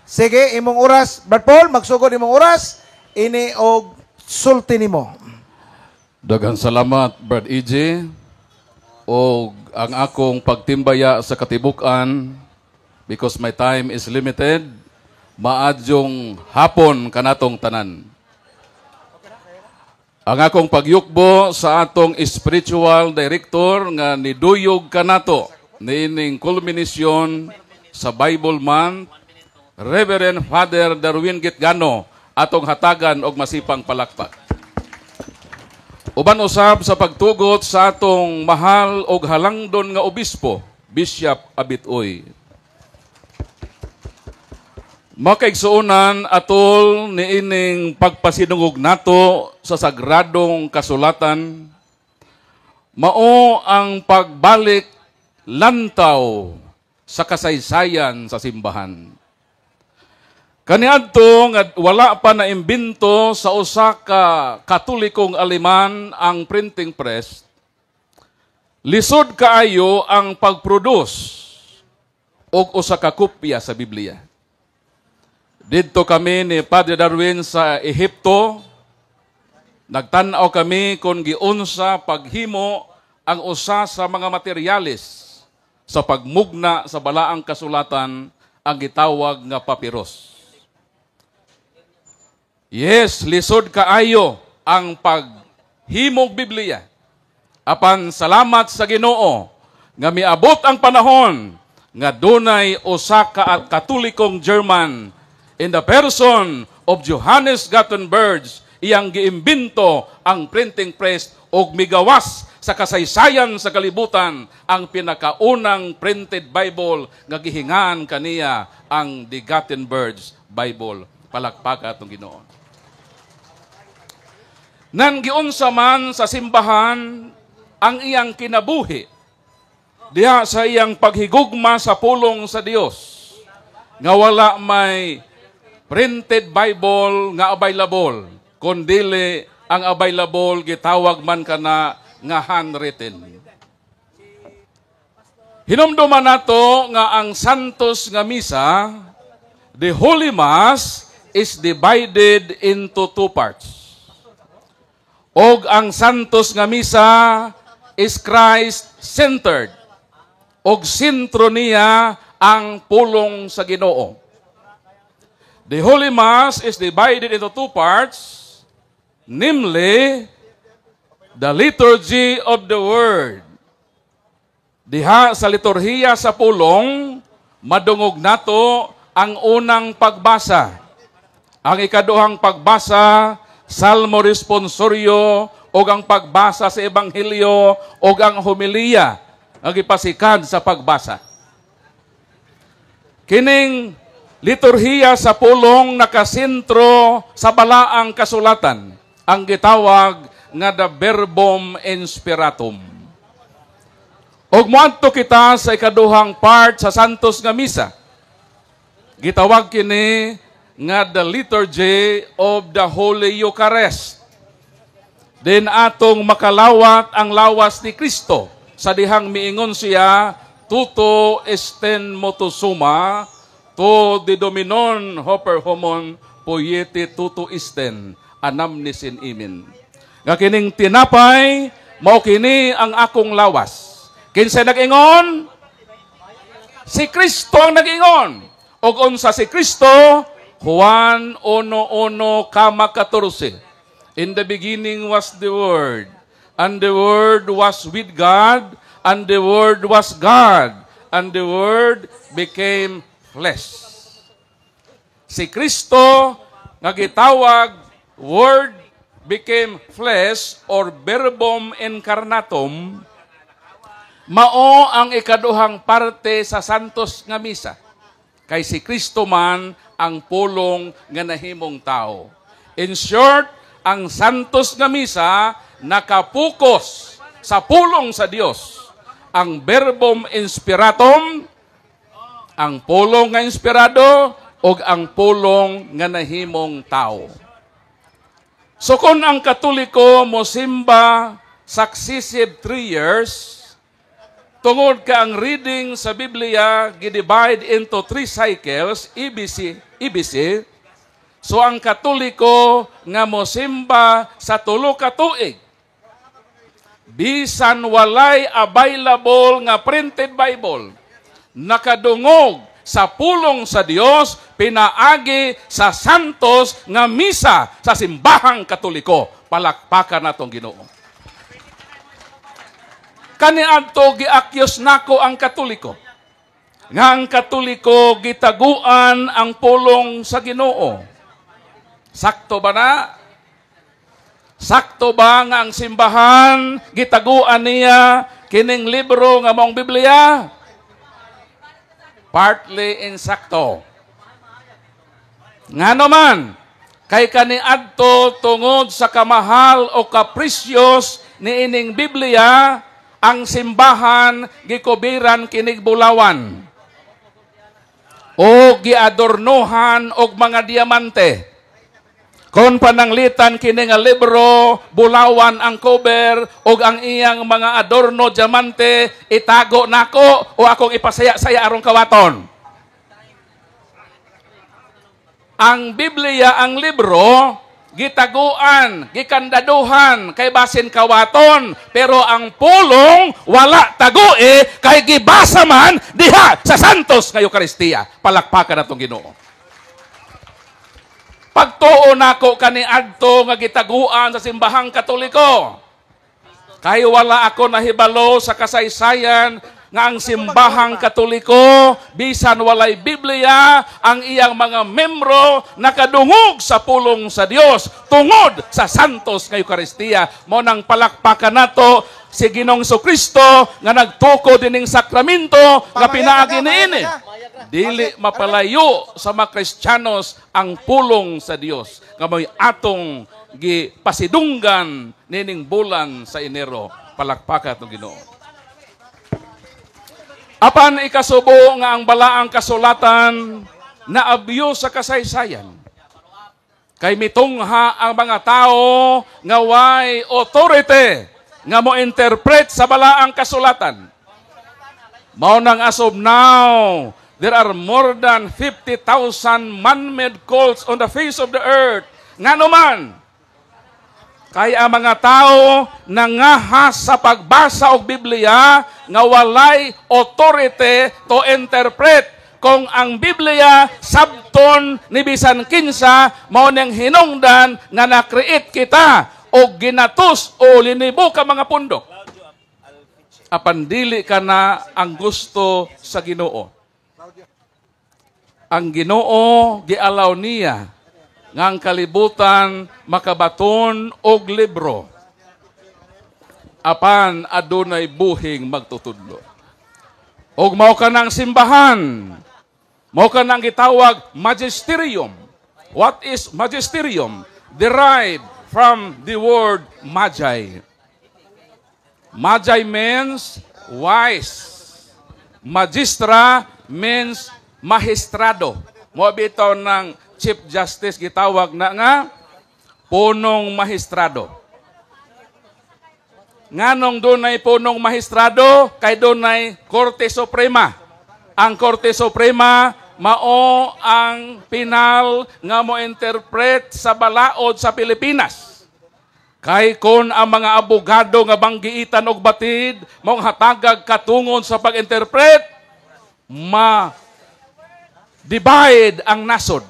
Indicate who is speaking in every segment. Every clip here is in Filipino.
Speaker 1: Sige, imong oras. Brad Paul, magsugod imong oras. Ini og sulti nimo.
Speaker 2: Daghang salamat, Brad EJ. O ang akong pagtimbaya sa katibukan, because my time is limited, maadyong hapon kanatong tanan. Ang akong pagyukbo sa atong spiritual director nga niduyog kanato niining kulminasyon sa Bible Month, Reverend Father Darwin Gitgano, atong hatagan og masipang palakpak. Uban usab sa pagtugot sa atong mahal og halangdon nga obispo, Bishop Abitoy. Makaigsuunan atol niining pagpasinungog nato sa sagradong kasulatan, mao ang pagbalik lantaw sa kasaysayan sa simbahan. Kaniadto nga wala pa na imbento sa usa ka Katolikong Aleman ang printing press, lisod kaayo ang pag-produce og usa ka kopya sa Biblia. Didto kami ni Padre Darwin sa Ehipto, nagtan-aw kami kung giunsa paghimo ang usa sa mga materyales sa pagmugna sa balaang kasulatan ang gitawag nga papyrus. Yes, lisod kaayo ang paghimog Biblia. Apan salamat sa Ginoo nga miabot ang panahon nga dunay usa ka Katolikong German in the person of Johannes Gutenberg, iyang giimbento ang printing press og migawas sa kasaysayan sa kalibutan ang pinakaunang printed Bible nga gihingan kaniya ang The Gutenberg Bible. Palakpak atong Ginoo. Nan giunsa man sa simbahan ang iyang kinabuhi diha sa iyang paghigugma sa pulong sa Dios nga wala may printed Bible nga available, kundili ang available gitawag man kana nga handwritten. Hinumduman nato nga ang Santos nga Misa, the Holy Mass, is divided into two parts. Og ang Santos nga Misa is Christ-centered. Og sentro niya ang pulong sa Ginoo. The Holy Mass is divided into two parts, namely, the liturgy of the Word. Diha sa liturhiya sa pulong, madungog nato ang unang pagbasa. Ang ikaduhang pagbasa, Salmo Responsorio, o ang pagbasa sa Ebanghelyo, o ang homilya, ang ipasikad sa pagbasa. Kining liturhiya sa pulong nakasentro sa balaang kasulatan, ang gitawag nga the Verbum Inspiratum. Og moadto kita sa ikaduhang part sa Santos nga Misa. Gitawag kini nga the liturgy of the Holy Eucharist. Then atong makalawat ang lawas ni Kristo sa dihang miingon siya, tuto esten motu summa, to di dominon hoper homon poiete tuto esten, anamnesin imin. Nga kining tinapay, mao kini ang akong lawas. Kinsa nag-ingon? Si Kristo ang nag-ingon. Og unsa si Kristo, Juan 1:14. In the beginning was the Word, and the Word was with God, and the Word was God, and the Word became flesh. Si Kristo nga gitawag Word became flesh or verbum incarnatum, mao ang ikaduhang parte sa Santos nga Misa. Kay si Kristo man ang pulong nga nahimong tao. In short, ang Santos nga Misa nakapukos sa pulong sa Dios. Ang verbum inspiratum, ang pulong nga inspirado, o ang pulong nga nahimong tao. So kung ang Katoliko mo simba successive 3 years, Tungod ka ang reading sa Biblia gidivide into 3 cycles, EBC. So ang Katoliko nga mosimba sa 3 ka tuig. Bisan walay available nga printed Bible, nakadungog sa pulong sa Dios, pinaagi sa santos nga misa sa simbahang Katoliko. Palakpakan natong Ginoo. Kaniadto giakyos nako ang Katoliko. Nga ang Katoliko gitaguan ang pulong sa Ginoo. Sakto ba na? Sakto ba nga ang simbahan gitaguan niya kining libro nga maong Biblia? Partly insakto. Nga naman, kay kaniadto tungod sa kamahal o kaprisyos ni ining Biblia, ang simbahan gikubiran kinig bulawan o giadornohan og mga diamante. Kon pananglitan kini nga libro, bulawan ang cover og ang iyang mga adorno diamante, itago nako o akong ipasaya-saya arong kawaton. Ang Biblia, ang libro, gitaguan, gikandaduhan, kay basin kawaton, pero ang pulong wala tagui, kay gibasa man diha sa santos nga Eucharistia. Palakpakan natong Ginoo. Pagtuo nako kaniadto nga gitaguan sa simbahang Katoliko, kay wala ako nahibalo sa kasaysayan nga ang simbahang Katoliko, bisan walay Biblia, ang iyang mga membro nakadungog sa pulong sa Dios tungod sa santos nga Eucharistia. Mo nang palakpakan nato si Ginoong Kristo nga nagtuko dining sakramento nga pinaagi niini. Dili mapalayo sa mga Kristiyanos ang pulong sa Dios nga may atong gipasidunggan nining bulan sa Enero. Palakpakan atong Ginoo. Apan ikasubo nga ang balaang kasulatan na abuse sa kasaysayan. Kay mitungha ang mga tao nga way authority nga mo interpret sa balaang kasulatan. Mao nang as of now, there are more than 50,000 man-made cults on the face of the earth. Nga naman, kaya ang mga tao nangahas sa pagbasa og Biblia nga walay authority to interpret kung ang Biblia sabton ni bisan kinsa mao ning hinungdan nga na-create kita og ginatus o linibo ka mga pundok. Apan dili ka na ang gusto sa Ginoo. Ang Ginoo gialaw niya nga ang kalibutan makabaton og libro. Apan adunay buhing magtutudlo. Og mao ka ng simbahan. Mao ka ng gitawag magisterium. What is magisterium? Derived from the word magi. Magi means wise. Magistra means magistrado. Mo bitaw ng Chief Justice gitawag na nga punong magistrado. Nganong dunay punong magistrado kay dunay Korte Suprema. Ang Korte Suprema mao ang pinal nga mo interpret sa balaod sa Pilipinas. Kay kon ang mga abogado nga banggiitan og batid mong hatagag katungon sa pag-interpret, divide ang nasod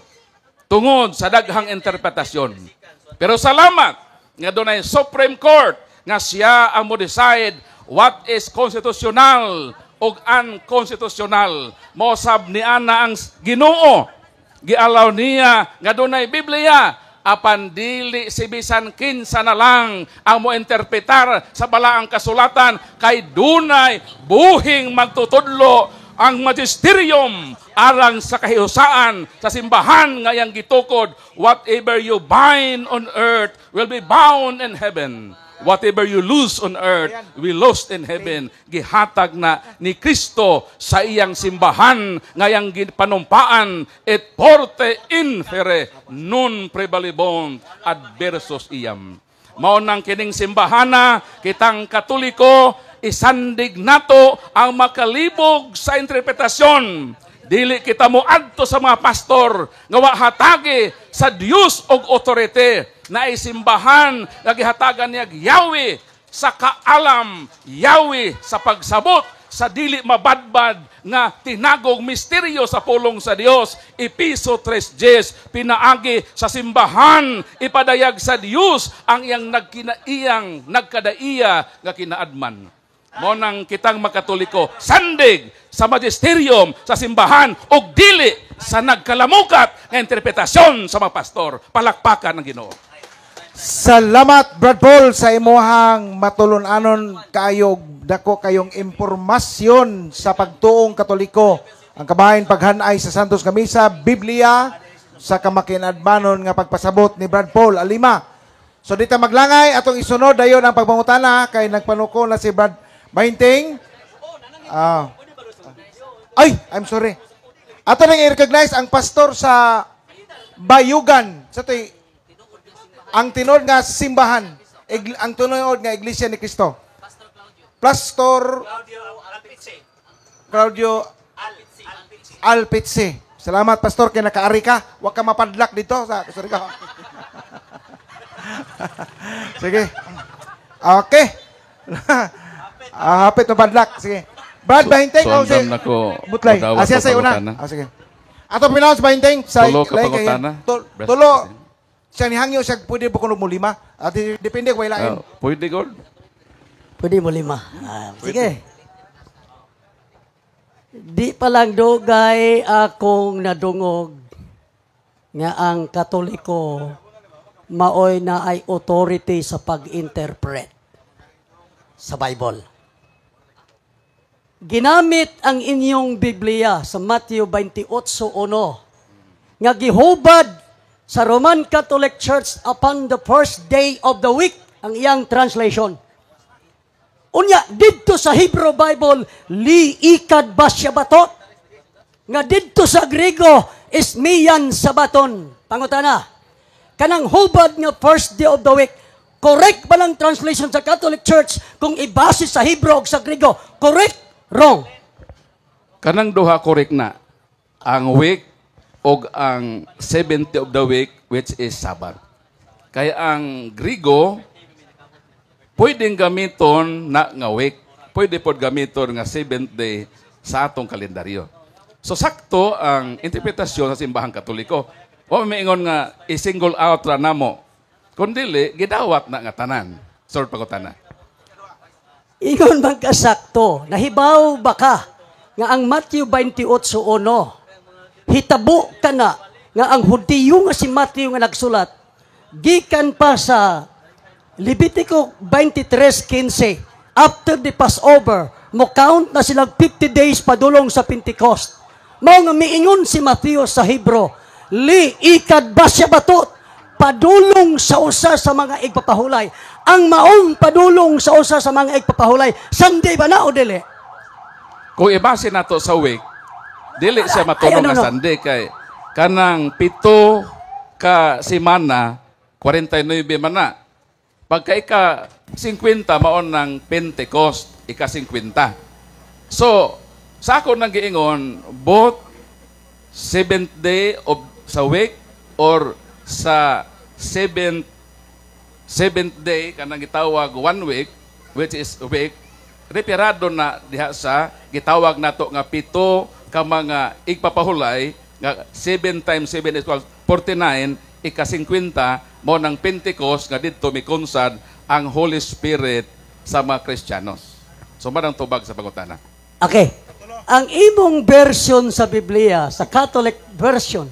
Speaker 2: tungod sa daghang interpretasyon. Pero salamat nga dunay Supreme Court nga siya ang mo decide what is constitutional o unconstitutional. Mosab ni ana ang Ginoo. Gialaw niya nga dunay Biblia, apan dili si bisan kinsa na lang ang mo interpretar sa balaang kasulatan, kay dunay buhing magtutudlo ang magisterium alang sa kahiusaan sa simbahan nga yang gitukod. Whatever you bind on earth will be bound in heaven. Whatever you lose on earth will lost in heaven. Gihatag na ni Kristo sa iyang simbahan nga yang panumpaan, et porte infere non prevalebont adversus iam. Mao nang kining simbahana kitang Katoliko isandig nato ang makalibog sa interpretasyon. Dili kita mo adto sa mga pastor nga wa hatagi sa Dios og otorite na isimbahan nga gihatagan niya Yahweh sa kaalam, Yahweh sa pagsabot sa dili mabadbad nga tinagog misteryo sa pulong sa Dios. Episo 3:10 pinaagi sa simbahan ipadayag sa Dios ang iyang nagkadaiya nga kinaadman. Mo nang kitang makatoliko sandig sa magisterium sa simbahan ug dili sa nagkalamukat nga interpretasyon sa mga pastor. Palakpakan ng Ginoo.
Speaker 1: Salamat, Brad Paul, sa imuhang matulun-anon kayog dako kayong impormasyon sa pagtuong Katoliko. Ang kabahin paghanay sa Santos nga Misa, Biblia, sa kamakinadmanon nga pagpasabot ni Brad Paul Alima. So dito maglangay, atong isunod dayon ang pagmangutana kay nagpanuko na si Brad Mainting. I'm sorry. Ato nang i-recognize ang pastor sa Bayugan. Sa ang tinod nga simbahan, ang tinod nga Iglesia ni Cristo. Pastor Claudio Alpitsi. Salamat, Pastor, kay nakaari ka. Huwag ka mapadlak dito. Sorry ka. Sige. Okay. Hapit mapadlak. Sige. Brad, bahinteng.
Speaker 2: Andam na ko.
Speaker 1: Butlay. Asya sa una. Sige. Ato pinawas bahinteng.
Speaker 2: Tulo ka pangutana.
Speaker 1: Tulo. Siya nihangyo siya pwede ba kung mo lima? At depende ko ilain.
Speaker 2: Pwede, God?
Speaker 3: Pwede mo lima. Sige. Di palang dugay akong nadungog nga ang Katoliko maoy na ay authority sa pag-interpret sa Bible. Ginamit ang inyong Biblia sa Matthew 28:1 nga gihubad sa Roman Catholic Church upon the first day of the week ang iyang translation. Unya, didto sa Hebrew Bible, liikad ba siya batot? Nga didto sa Griego, ismiyan sabaton. Pangutana, kanang hubad nga first day of the week, correct ba lang translation sa Catholic Church kung ibase sa Hebrew o sa Griego? Correct? Wrong.
Speaker 2: Kanang duha correct na. Ang week o ang 70th of the week, which is Sabbath. Kaya ang Griego, pwedeng gamiton na nga week. Pwede po gamiton nga 7th day sa atong kalendaryo. So sakto ang interpretasyon sa simbahang Katoliko. O may ingon nga i-single out ra namo. Kundili gidawat na nga tanan. Sort pagutana.
Speaker 3: Ingon bang kasakto, nahibaw ba ka nga ang Matthew 28:1 hitabo ka na nga ang Hudiyo nga si Matthew nga nagsulat gikan pa sa Levitico 23:15 after the Passover mo count na silang 50 days padulong sa Pentecost. Mao nga miingon si Matthew sa Hebrew, liikad ba siya batot padulong sa usa sa mga igpapahulay. Ang maong padulong sa usa sa mga igpapahulay, Sunday ba na o dili?
Speaker 2: Kung ibase nato sa week, dili siya matulong nga Sunday kay kanang 7 ka semana 49 man na. Pagka ika 50 maon ng Pentecost, ika 50. So, sa ako nang giingon, both 7th day of sa week or sa 7th day kanang gitawag 1 week, which is week, reperado na diha sa gitawag nato nga 7 ka mga igpapahulay nga 7 times 7 is 49, ika 50 mo ng Pentecost nga didto mikonsad ang Holy Spirit sa mga Kristiyanos. So manang tubag sa pangutana.
Speaker 3: Okay. Ang imong version sa Biblia, sa Catholic version,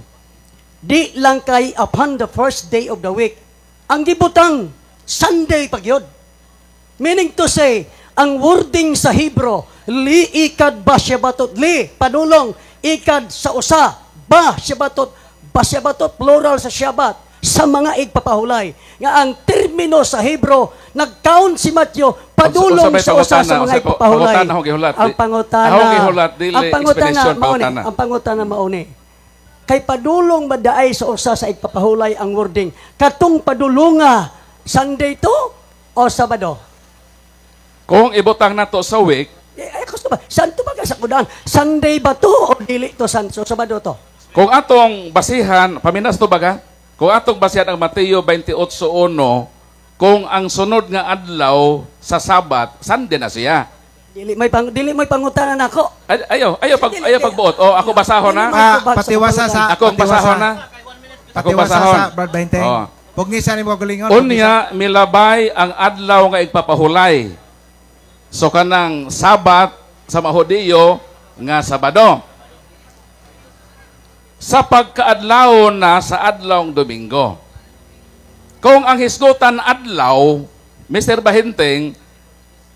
Speaker 3: di lang kay upon the first day of the week. Ang gibutang Sunday pagyod. Meaning to say, ang wording sa Hebrew, li ikad ba siya batot, li padulong ikad sa usa, ba siya batot, plural sa Shabbat, sa mga igpapahulay. Nga ang termino sa Hebrew, nag-count si Matthew, padulong sa usa sa mga igpapahulay. Ang pangutana mauni. Kay padulong madaay sa usa sa igpapahulay ang wording. Katong padulunga, Sunday to o Sabado?
Speaker 2: Kung ibutang nato sa week,
Speaker 3: Gusto ba? Santo ba ka sa kudan? Sunday ba to o dili to Santo? Sabado to?
Speaker 2: kung atong basihan, paminas to baga? Kung atong basihan ang Mateo 28:1, kung ang sunod nga adlaw sa Sabat, Sunday na siya.
Speaker 3: Dili may pangutanan ako.
Speaker 2: Ayaw pagbuot. O, ako basahon na.
Speaker 1: Patiwasa sa
Speaker 2: Ako basahon na. Ako
Speaker 1: Patiwasa
Speaker 2: basahon.
Speaker 1: sa Brad Bainteng.
Speaker 2: Oh.
Speaker 1: Pugnisan mo galingon.
Speaker 2: Unya, milabay ang adlaw nga igpapahulay. So, kanang Sabat sa Mahudiyo nga Sabado. Sa pagkaadlaw na sa adlawng Domingo. Kung ang hisgutan adlaw, Mr. Bahinteng,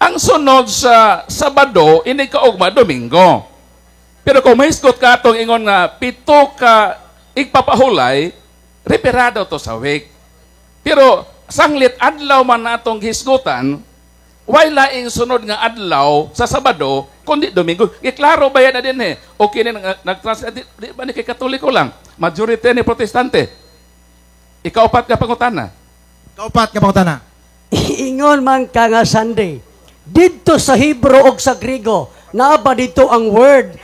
Speaker 2: ang sunod sa Sabado, ini kaugma Domingo. Pero kung mahisgot ka itong ingon nga, 7 ka igpapahulay, reperado to sa week. Pero sanglit adlaw man na itong hisgutan, wala laing sunod nga adlaw sa Sabado, kundi Domingo. Iklaro ba yan na din eh? Okay na nag-translate, di ba ni kay Katoliko lang? Majority ni Protestante. Ikaupat ka pangutana.
Speaker 1: Kaupat ka pangutana.
Speaker 3: Ingon man ka nga Sunday. Dito sa Hebro o sa Grigo, naa ba dito ang word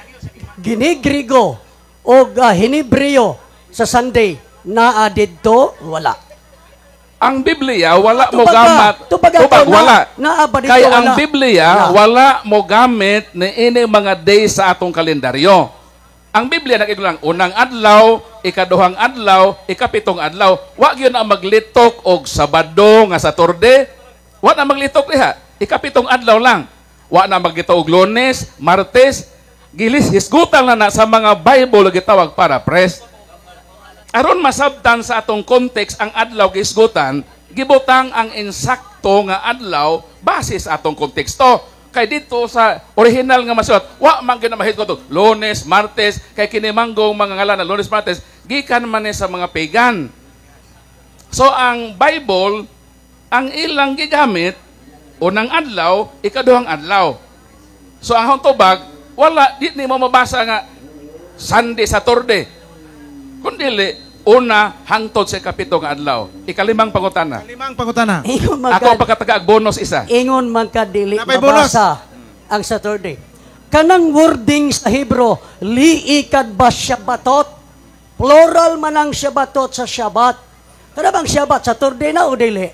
Speaker 3: Gini-Grigo o Hinibreo sa Sunday? Naa dito? Wala.
Speaker 2: Ang Biblia, wala mo
Speaker 3: Tubaga.
Speaker 2: gamat.
Speaker 3: Tubaga
Speaker 2: Tubag,
Speaker 3: to,
Speaker 2: wala.
Speaker 3: naa ba dito?
Speaker 2: Kaya
Speaker 3: Wala.
Speaker 2: ang Biblia, wala mo gamit ni ini mga days sa atong kalendaryo. Ang Biblia nag-igulang, unang adlaw, ikaduhang adlaw, ikapitong adlaw. Wag yun ang maglitok og Sabado nga Saturday. Wag na maglitok diha. Ikapitong adlaw lang. Wag na maglitok og Lunes, Martes. Gilis, hisgutan na sa mga Bible gitawag para press. Aron masabtan sa atong context ang adlaw gisgutan, gibutang ang insakto nga adlaw base sa atong konteksto. Kay dito sa original nga masulat, wa man gyud mahit ko to Lunes, Martes, kay kini manggong mga ngalan na Lunes, Martes, gikan man ni sa mga pagan. So ang Bible, ang ilang gigamit unang adlaw, ikaduhang adlaw. So ang tubag, wala di ni mo mabasa nga Sunday, Saturday. Kundili una hangtod sa kapitong adlaw. Ikalimang pangutana.
Speaker 1: Limang pangutana.
Speaker 3: Ingon man
Speaker 2: Ako
Speaker 3: ka,
Speaker 2: pagkatagaag bonus isa.
Speaker 3: ingon man ka dili
Speaker 1: Napay
Speaker 3: mabasa ang Saturday. Kanang wording sa Hebro, liikad ba Shabbatot? Plural man ang Shabbatot sa Shabbat. Kada bang Shabbat, Saturday na o dili?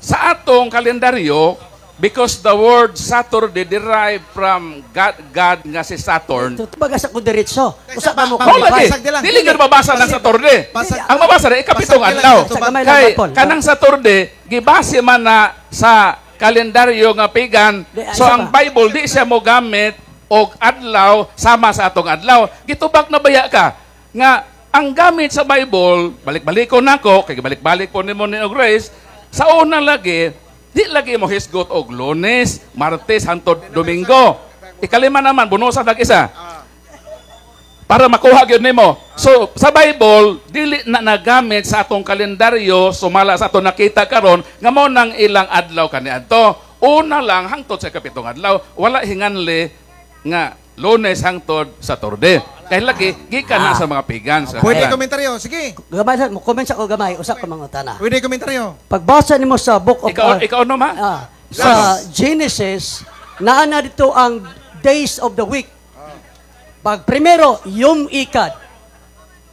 Speaker 2: Sa atong kalendaryo, because the word Saturday derived from God nga si Saturn.
Speaker 3: Tutubaga sa kudiritso. Usa ka mo
Speaker 1: Pang-
Speaker 2: Wala
Speaker 1: Basag
Speaker 2: di.
Speaker 1: di lang.
Speaker 2: Dili gyud mabasa ng Saturday.
Speaker 1: Basag-
Speaker 2: Ang mabasa na ikapitong
Speaker 1: Basag di lang
Speaker 2: adlaw.
Speaker 1: sa
Speaker 3: Sa gamay lang
Speaker 2: Kay
Speaker 3: Paul.
Speaker 2: kanang Saturday gibase man na sa kalendaryo nga pagan.
Speaker 3: Di,
Speaker 2: So
Speaker 3: isa
Speaker 2: ang
Speaker 3: pa.
Speaker 2: Bible di siya mo gamit og adlaw sama sa atong adlaw. Gitubag na baya ka nga ang gamit sa Bible, balik-balikon nako, kay balik-balik po nimo ni Grace, sa una lagi, di lagi mo hisgot og Lunes, Martes, hangtod Domingo. Ikalima naman, bunusan lang isa. Para makuha gyud nimo. So sa Bible, dili na nagamit sa atong kalendaryo sumala sa atong nakita karon nga mao nang ilang adlaw kaniadto. Una lang hangtod sa kapitong adlaw, wala hinganli nga Lunes hangtod Saturday. Kay lagi gikan na sa mga pagan sa
Speaker 1: Pwede
Speaker 2: kalan.
Speaker 1: komentaryo. Sige.
Speaker 3: Gamay mo comment sa ko gamay, usa ka mangutana.
Speaker 1: Pwede komentaryo.
Speaker 3: Pagbasa nimo sa book of
Speaker 2: Ikaw no ma?
Speaker 3: sa Genesis, naa na dito ang days of the week. Pag primero, Yom Ikad.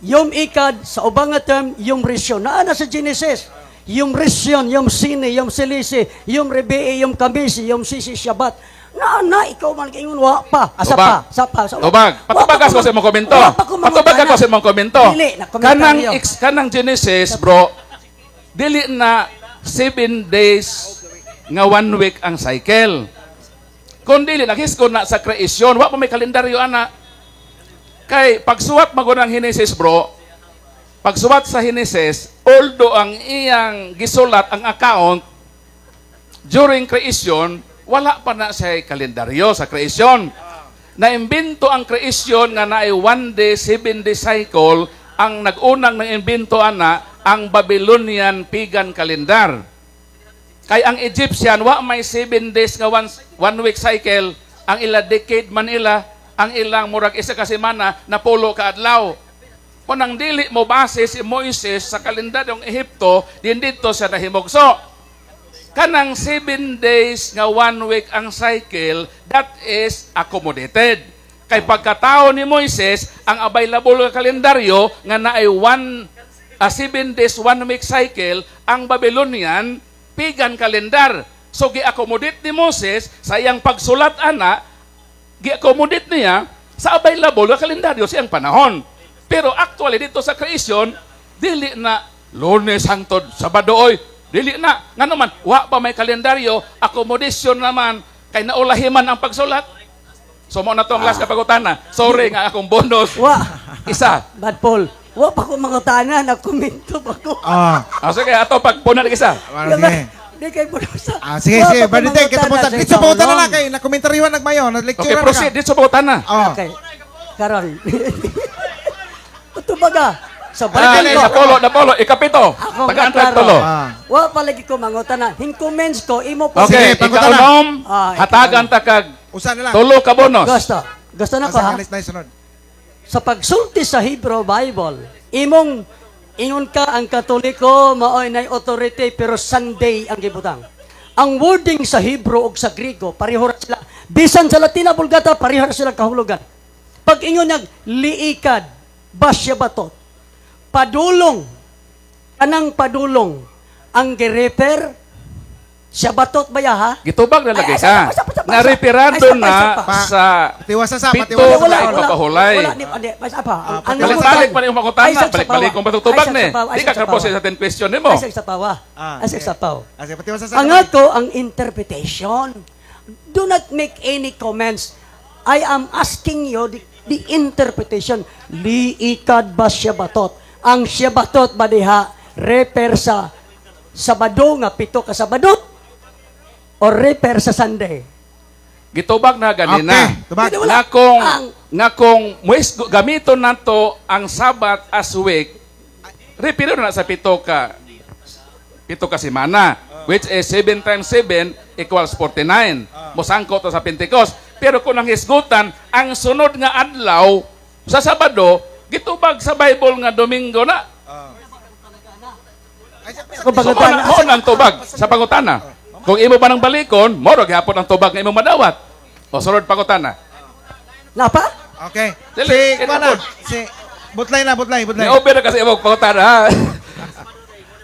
Speaker 3: Yom Ikad, sa ubang nga term, Yom Rishon. Naa na sa Genesis. Yom Rishon, Yom Sini, Yom Silisi, Yom Rebe'i, Yom Kamisi, Yom Sisi, Shabbat. Na, ikaw man kaingon, wa pa. Asa pa, sa pa.
Speaker 2: Tubag. Patubagas ko sa imong komento. Patubagas ko sa imong komento.
Speaker 3: Dili, na-komentaryo.
Speaker 2: Kanang Genesis, bro, dili na 7 days nga 1 week ang cycle. Kung dili, naghiskon na sa kreasyon, wa pa may kalendaryo, ana. Kay, pagsuwat magunang Genesis, bro, pagsuwat sa Genesis, although ang iyang gisulat, ang account, during creation, wala pa na siya kalendaryo sa kreasyon. Naimbento ang kreasyon nga naay 1 day, 7 day cycle, ang nagunang naimbento ana, ang Babylonian pagan calendar. Kay ang Egyptian, wa may 7 days nga 1 week cycle, ang ila decade man ila, ang ilang murag isa ka semana na pulo ka adlaw. Kung ang dili mo base si Moises sa kalendaryong Ehipto, din dito siya nahimugso. kanang 7 days nga 1 week ang cycle, that is accommodated. Kay pagkatao ni Moises, ang available nga kalendaryo nga naay 7 days 1 week cycle, ang Babylonian pagan kalendar. So gi-accommodate ni Moses sa iyang pagsulat ana, gi-accommodate niya sa available nga kalendaryo sa iyang panahon. Pero actually dito sa creation, dili na Lunes hangtod Sabado oy, dili na. Ngano man, wa pa may kalendaryo, accommodation naman kay naulahiman ang pagsulat. So mo na to ang last na pagutana. Sorry nga akong bonus.
Speaker 3: Wa,
Speaker 2: Isa.
Speaker 3: Bad Paul. Wa pa ko mangutana, nagkomento pa ko.
Speaker 2: Sige, ato pagpuna ng isa.
Speaker 1: Sige.
Speaker 3: Di kay Bunusa.
Speaker 1: Sige, sige. Badite, kita po sa... Dito po na lang kay nakomentaryohan nagmayo. Nag-lecture
Speaker 2: Okay, proceed. Dito sa pagutana.
Speaker 3: Okay. Karon. Ito baga. So,
Speaker 2: Ah,
Speaker 3: balikan ko.
Speaker 2: Napolo. Ikapito.
Speaker 3: Ako,
Speaker 2: Tagaan
Speaker 3: klaro.
Speaker 2: tulo.
Speaker 3: Wa palagi ko mangutana. Hinkumens ko, imo po.
Speaker 2: Okay,
Speaker 1: Sige, pagutana.
Speaker 2: ikaunom,
Speaker 3: Ah,
Speaker 2: hatagan ta kag
Speaker 1: Usa na lang.
Speaker 2: tulo ka bonus.
Speaker 3: Gusto. Gusto na ko ha.
Speaker 1: Nice sunod.
Speaker 3: Sa pagsulti sa Hebrew Bible, ingon ka ang Katoliko, maoy na authority, pero Sunday ang gibutang. Ang wording sa Hebrew o sa Griego, pareho ra sila. Bisan sa Latina, Vulgata, pareho ra sila kahulugan. Pag ingon nag liikad, basya batot, padulong, anang padulong, ang gireper, siya batot ba ya ha?
Speaker 2: Gitubag na lagi
Speaker 3: Ay,
Speaker 2: ka.
Speaker 3: sa-
Speaker 2: Nareperado
Speaker 3: Ay,
Speaker 2: na sa
Speaker 1: Patiwasa sa,
Speaker 2: pito
Speaker 1: patiwasa
Speaker 2: na
Speaker 1: sa.
Speaker 2: ipapahulay.
Speaker 3: Wala, mas apa? Ang
Speaker 2: Balik-balik pa rin yung makutana.
Speaker 3: Ay, sa
Speaker 2: Balik-balik
Speaker 3: sapawa.
Speaker 2: kung patutubag
Speaker 3: Ay,
Speaker 2: ni.
Speaker 3: sa sapawa.
Speaker 2: Di ka karpose sa 10 question ni mo.
Speaker 3: Ay, sa pawa. Ay, sa pawa.
Speaker 1: Sige, patiwasa sa.
Speaker 3: Ang ato, ang interpretation. Do not make any comments. I am asking you the interpretation. Liikad ba siya batot? Ang siya batot ba diha, refer sa Sabado nga pito ka Sabadot? O refer sa Sunday?
Speaker 2: Gitubag na ganina.
Speaker 1: Okay, tubag.
Speaker 2: Nga kung gamito nato ang Sabat as week, repiro na sa pito ka semana, which is 7 times 7 equals 49. Mosangko to sa Pentecost. Pero kung ang hisgutan, ang sunod nga adlaw sa Sabado, gitubag sa Bible nga Domingo na. So, mo ang tubag sa pangutana. Kung imo ba ng balikon, mo ro gyapon ang tubag nga imong madawat. O sunod pangutana.
Speaker 3: Napa?
Speaker 1: Okay.
Speaker 2: Dili,
Speaker 1: Si,
Speaker 2: ito
Speaker 1: kuana,
Speaker 2: po.
Speaker 1: si, butlay na.
Speaker 2: Ni-open na kasi imong pangutana ha.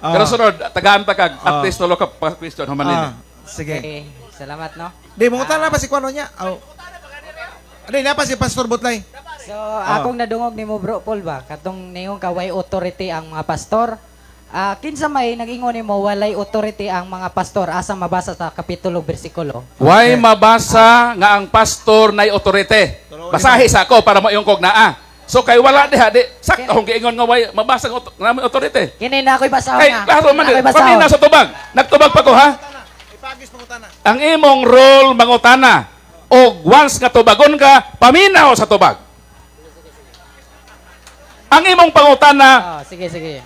Speaker 2: Pero sunod, tagaan ta kag at least tulo ka pa question humanin.
Speaker 1: Sige.
Speaker 4: Okay, salamat no.
Speaker 1: Di, mungutan na pa si kuano niya. Ano, na pa si Pastor Butlay.
Speaker 4: So, akong nadungog nimo Bro Paul ba, katong ningon ka way authority ang mga pastor. Kinsa may nag-ingon nimo walay authority ang mga pastor asa mabasa sa kapitulo bersikulo.
Speaker 2: Why mabasa nga ang pastor nay otorite? Basahi sa ako para mo yung kog naa. So kay wala diha di sakto hong giingon nga way mabasa nga may otorite.
Speaker 4: Kini na ako'y basahon
Speaker 2: Kay
Speaker 4: na.
Speaker 2: klaro man
Speaker 4: Ako'y basahon.
Speaker 2: pamina sa tubag. Nagtubag pa ko ha.
Speaker 1: Ipagis pangutana.
Speaker 2: Ang imong role mangutana og once nga tubagon ka, paminaw sa tubag. Ang imong pangutana
Speaker 4: Sige.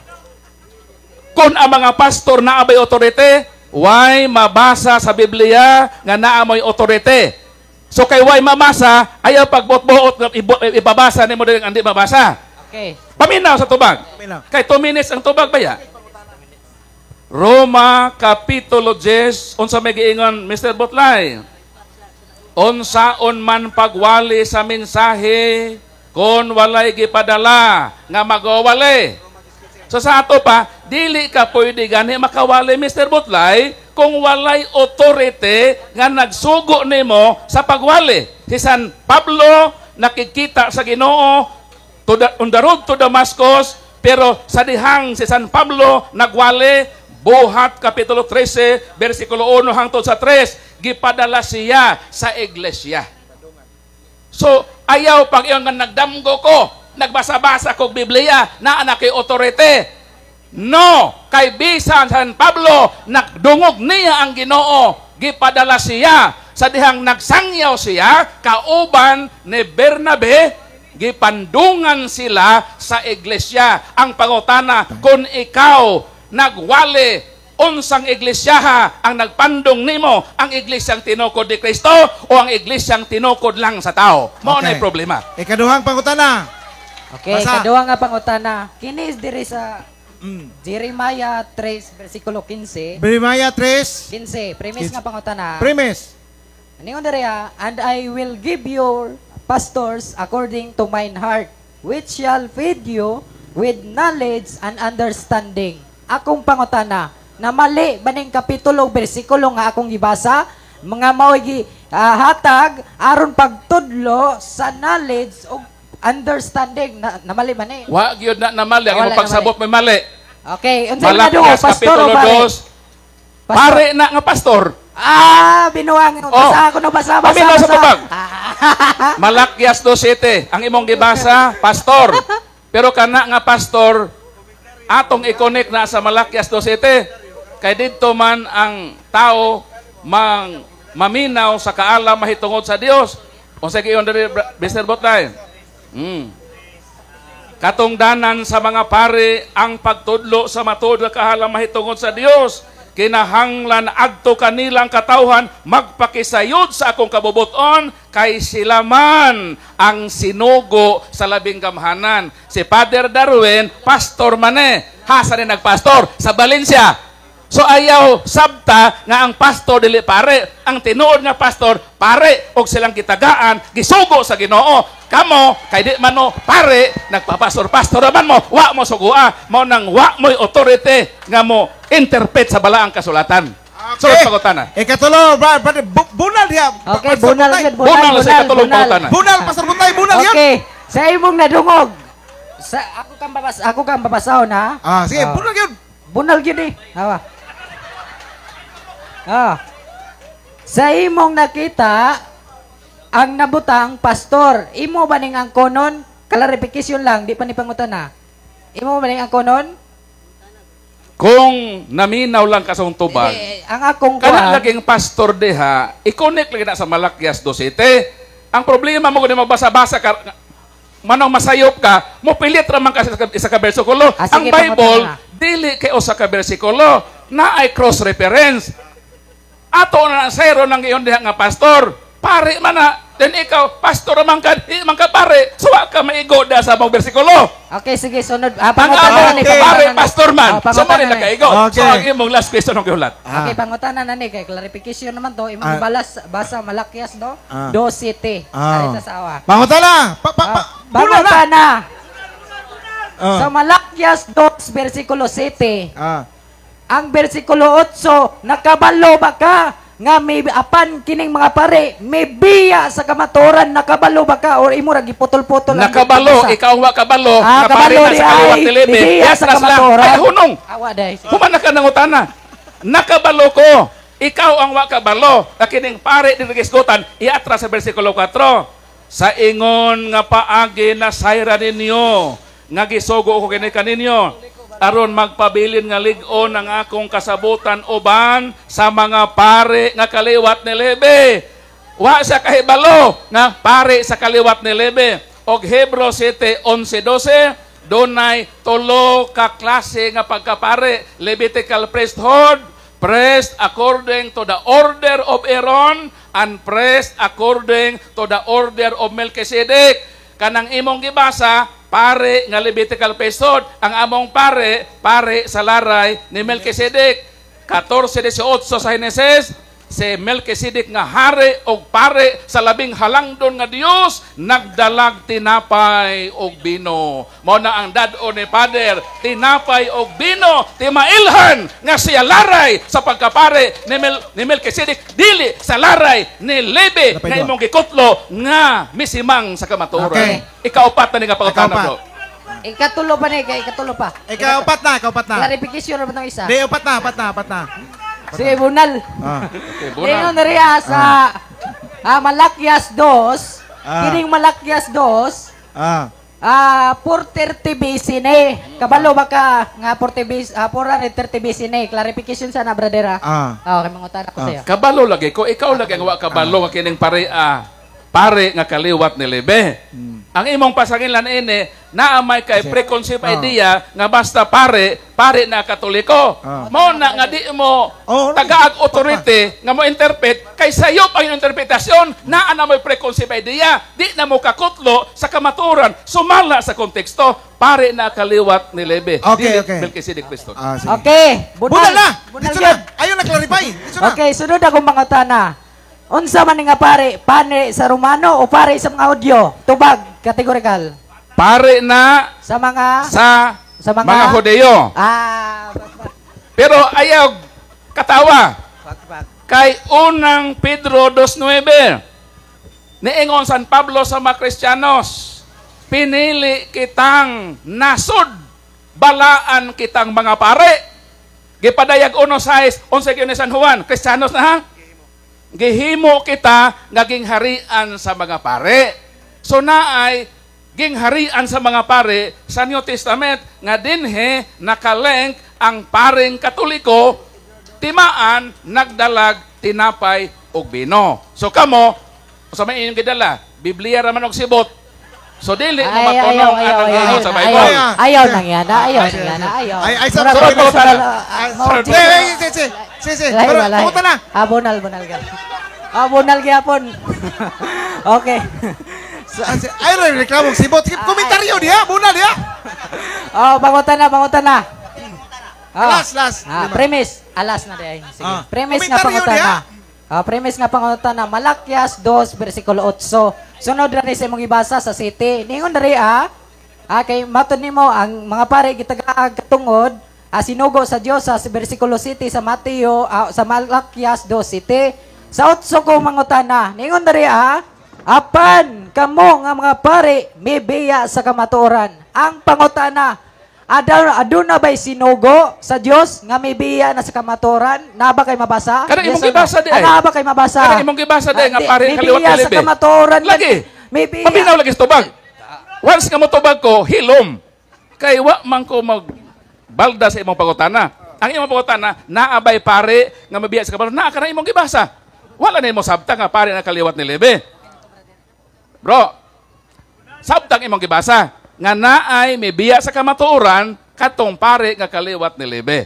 Speaker 2: kung ang mga pastor na abay otorite, why mabasa sa Biblia nga naamoy otorite. So kay why mabasa, ayaw pagbot-buot ibabasa nimo dili ang di mabasa.
Speaker 4: Okay.
Speaker 2: Paminaw sa tubag.
Speaker 1: Paminaw.
Speaker 2: Kay 2 minutes ang tubag baya. Roma Kapitulo 10, unsa may giingon Mr. Botlay? Unsaon man pagwali sa mensahe kon walay gipadala nga magawali. So sa ato pa, dili ka pwede gani makawali Mr. Botlay kung walay authority nga nagsugo nimo sa pagwali. Si San Pablo nakikita sa Ginoo on the road to Damascus, pero sa dihang si San Pablo nagwali, buhat Kapitulo 13, versikulo 1 hangtod sa 3, gipadala siya sa iglesia. So, ayaw pag iyong nagdamgo ko, nagbasa-basa kog Biblia na anak kay authority. No, kay bisan San Pablo nagdungog niya ang Ginoo, gipadala siya sa dihang nagsangyaw siya kauban ni Bernabe, gipandungan sila sa iglesia. Ang pangutana, kung ikaw nagwali, unsang iglesia ang nagpandong nimo, ang iglesyang tinukod ni Kristo o ang iglesyang tinukod lang sa tao? Mao na problema.
Speaker 1: Ikaduhang pangutana.
Speaker 4: Okay,
Speaker 1: Basa.
Speaker 4: kaduha nga pangutana. Kini is diri sa Jeremiah 3, versikulo 15.
Speaker 1: Jeremiah 3,
Speaker 4: 15, premise nga pangutana.
Speaker 1: premise.
Speaker 4: Ningon diriya, and I will give you pastors according to mine heart, which shall feed you with knowledge and understanding. Akong pangutana, na mali baning kapitulo bersikulo nga akong gibasa, mga mao'y hatag aron pagtudlo sa knowledge o understanding na mali ba ni?
Speaker 2: Wa gyud na namali ang
Speaker 4: Wala
Speaker 2: imong pagsabot may mali.
Speaker 4: Okay, unsay nga dungo,
Speaker 2: Malakyas
Speaker 4: pastor o
Speaker 2: kapitulo
Speaker 4: pare?
Speaker 2: 2. Pare na nga pastor.
Speaker 4: Binuang. Basa ako na basa.
Speaker 2: Paminaw sa tubag. Malakyas 2:7 ang imong gibasa, pastor. Pero kana nga pastor atong i-connect na sa Malakyas 2:7 kay didto man ang tao maminaw sa kaalam mahitungod sa Dios. Unsa giyon diri Mr. Botlay? Katungdanan sa mga pare ang pagtudlo sa matuod nga kaalam mahitungod sa Dios. Kinahanglan adto kanilang katawhan magpakisayod sa akong kabubuton kay sila man ang sinugo sa labing gamhanan. Si Father Darwin, pastor man hasa ni nagpastor sa Valencia. So ayaw sabta nga ang pastor dili pare, ang tinuod nga pastor pare og silang kitagaan gisugo sa Ginoo. Kamo kay di man no pare nagpapastor-pastor man mo, wa mo sugua, mo nang wa mo'y authority nga mo interpret sa balaang kasulatan. Sunod pangutana.
Speaker 1: Ikatulo, brother, bunal diya.
Speaker 4: Okay,
Speaker 1: Pastor
Speaker 4: bunal
Speaker 1: Butay.
Speaker 4: yun,
Speaker 2: Bunal sa ikatulong pangutana.
Speaker 1: Bunal, Pastor Butay, bunal yan.
Speaker 4: Okay, sa imong nadungog. Ako kang babasahon ha.
Speaker 1: Sige, bunal yun.
Speaker 4: Bunal gyud eh. Hawa. Sa imong nakita ang nabutang pastor, imo ba ning ang konon? Clarification lang, di pa ni pangutana. Imo ba ning ang konon?
Speaker 2: Kung naminaw lang ka sa tubag,
Speaker 4: Ang akong
Speaker 2: kana laging pastor deha, i-connect lagi na sa Malakyas 2:7. Ang problema mo kung magbasa-basa ka, manong masayop ka, mo pilit raman ka sa isa ka bersikulo. Ang
Speaker 4: sige,
Speaker 2: Bible,
Speaker 4: pangutana.
Speaker 2: dili kay usa ka bersikulo, na ay cross-reference. Ato na sayro ng iyon diha nga pastor. Pare man na, then ikaw, pastor man ka, di man ka pare, suwa ka maigo da sa mga bersikulo.
Speaker 4: Okay, sige, sunod.
Speaker 2: Ang
Speaker 4: Pangutana
Speaker 2: among
Speaker 4: ni
Speaker 2: pare, pastor man, so man
Speaker 4: pangutana
Speaker 2: na
Speaker 4: ni.
Speaker 2: kaigo.
Speaker 1: Okay.
Speaker 2: So ang imong last question ng gihulat.
Speaker 4: Okay, pangutana na ni kay clarification naman to. Imong basa Malakyas do. 2:7. Arita sa awa.
Speaker 1: Pangutana. Bunal na.
Speaker 4: Pangutana. Sa Malakyas 2 versikulo 7. Ang versikulo 8, nakabalo ba ka nga may apan kining mga pare, may biya sa kamaturan, nakabalo ba ka or imo ra giputol-putol ang
Speaker 2: Nakabalo,
Speaker 4: basa?
Speaker 2: ikaw wa kabalo, nga pare
Speaker 4: kabalo
Speaker 2: na
Speaker 4: di
Speaker 2: sa kaliwat
Speaker 4: ay,
Speaker 2: tilebe.
Speaker 4: biya
Speaker 2: Yes,
Speaker 4: sa
Speaker 2: ras lang.
Speaker 4: kamaturan.
Speaker 2: Ay, hunong.
Speaker 4: Awa day.
Speaker 2: Human na ka nangutana. Nakabalo ko. Ikaw ang wa kabalo. Kining pare din gisgutan, iatras sa bersikulo 4. Sa ingon nga paagi na sayra ninyo, nga gisugo ko kini kaninyo. Aron magpabilin nga lig-on ang akong kasabutan uban sa mga pare nga kaliwat ni Lebe. Wa sa kahibalo nga pare sa kaliwat ni Lebe. Og Hebreos 7:11-12, dunay tulo ka klase nga pagkapare. Levitical priesthood, priest according to the order of Aaron, and priest according to the order of Melchizedek. Kanang imong gibasa, pare nga Levitical priesthood, ang among pare sa laray ni Melchizedek. 14:18 sa Heneses, si Melchizedek nga hari o pare sa labing halangdon nga Dios, nagdalag tinapay og bino. Mao na ang dad-o ni Father, tinapay og bino, timailhan nga siya laray sa pagkapare ni Melchizedek, dili sa laray ni Levi nga imong gikutlo nga misimang sa kamaturan.
Speaker 1: Okay.
Speaker 2: Ikaupat na ni nga pagkatana
Speaker 1: Ikaupat.
Speaker 2: ko.
Speaker 4: Ikatulo pa ni, ikatulo pa.
Speaker 1: Ikaupat na.
Speaker 4: Clarification na ba itong isa?
Speaker 1: Di, upat na.
Speaker 4: Sige, bunal.
Speaker 2: Okay,
Speaker 4: Ngayon
Speaker 2: bunal.
Speaker 4: na rin sa Malakyas 2, kining Malakyas 2, 430 BC kabalo ba ka nga 430 BC clarification sana brother okay mangutan ako sa'yo.
Speaker 2: Kabalo lagi ko, ikaw lagi ang wa kabalo nga kining pare nga kaliwat ni Lebe. Ang imong pasangilan ini naamay kay
Speaker 1: Kasi-
Speaker 2: preconceived idea nga basta pare na katoliko. Mo na nga di mo
Speaker 1: Oh,
Speaker 2: tagaag authority nga mo interpret kay sayo pa yung interpretasyon naa na may preconceived idea. Di na mo kakutlo sa kamaturan sumala sa konteksto pare na kaliwat ni Lebe.
Speaker 1: Okay,
Speaker 2: Dili
Speaker 1: okay.
Speaker 2: Melchizedek Priesthood.
Speaker 1: Sige.
Speaker 4: Okay.
Speaker 1: Bunal na!
Speaker 4: Bunal
Speaker 1: Dito
Speaker 4: yun.
Speaker 1: na! Ayaw na clarify! Dito na!
Speaker 4: Okay, sunod akong mangutana. Unsa man nga pare sa Romano o pare sa mga audio? Tubag, kategorikal.
Speaker 2: Pare na
Speaker 4: Sa mga
Speaker 2: sa mga Hodeo. Pero ayaw katawa. Kay unang Pedro 2:9. Niingon San Pablo sa mga Kristiyanos, pinili kitang nasod, balaan kitang mga pare. Gipadayag 1:6, 11 ni San Juan, Kristiyanos na ha? Gihimo kita nga gingharian sa mga pare. So naay gingharian sa mga pare sa New Testament nga dinhe nakalengk ang paring Katoliko timaan nagdalag tinapay ug bino. So kamo sa may inyong gidala, Biblia ra man og sibot. So dili mo matunong ang ingon sa Bible.
Speaker 4: Ayaw nang yan. Ayaw.
Speaker 1: Ay, sir,
Speaker 4: Murag
Speaker 1: sorry,
Speaker 4: ko
Speaker 1: sorry. Pero, pumunta na!
Speaker 4: Bunal ka. Bunal gyapon. Okay.
Speaker 1: Ay, reklamong sibot. Komentaryo diha, bunal diha.
Speaker 4: Bangutan na.
Speaker 1: Last.
Speaker 4: Premise. Alas na day. Sige. Premise nga
Speaker 1: Komentaryo
Speaker 4: pangutan
Speaker 1: diha.
Speaker 4: na. Premise nga pangutan na. Malakyas 2, versikulo 8. Sunod na rin sa imong ibasa sa city. Ningon na rin kay matod nimo ang mga pare katungod, sinugo sa Dios sa versikulo 7 sa Mateo, sa Malakyas 2:7. Sa 8 ko mangutana, ningon na rin apan kamo nga mga pare may biya sa kamatuoran. Ang pangutana, aduna ba'y sinugo sa Dios nga may biya na sa kamatuoran? Na ba kay mabasa?
Speaker 2: Kada imong gibasa di ay.
Speaker 4: Na ba kay mabasa?
Speaker 2: Kada imong gibasa di nga pare
Speaker 4: May
Speaker 2: kaliwat
Speaker 4: biya
Speaker 2: ni
Speaker 4: sa
Speaker 2: Lebe.
Speaker 4: kamatuoran.
Speaker 2: Lagi.
Speaker 4: May biya.
Speaker 2: Paminaw lagi sa tubag. Once nga mo tubag ko, hilom. Kay wa man ko magbalda sa imong pangutana. Ang imong pangutana, naabay pare nga mabiya sa kamatuoran. Naa ka na imong gibasa. Wala na imong sabta nga pare na kaliwat ni Lebe. Bro, sabtang imong gibasa nga naay may biya sa kamatuoran katong pare nga kaliwat ni Lebe.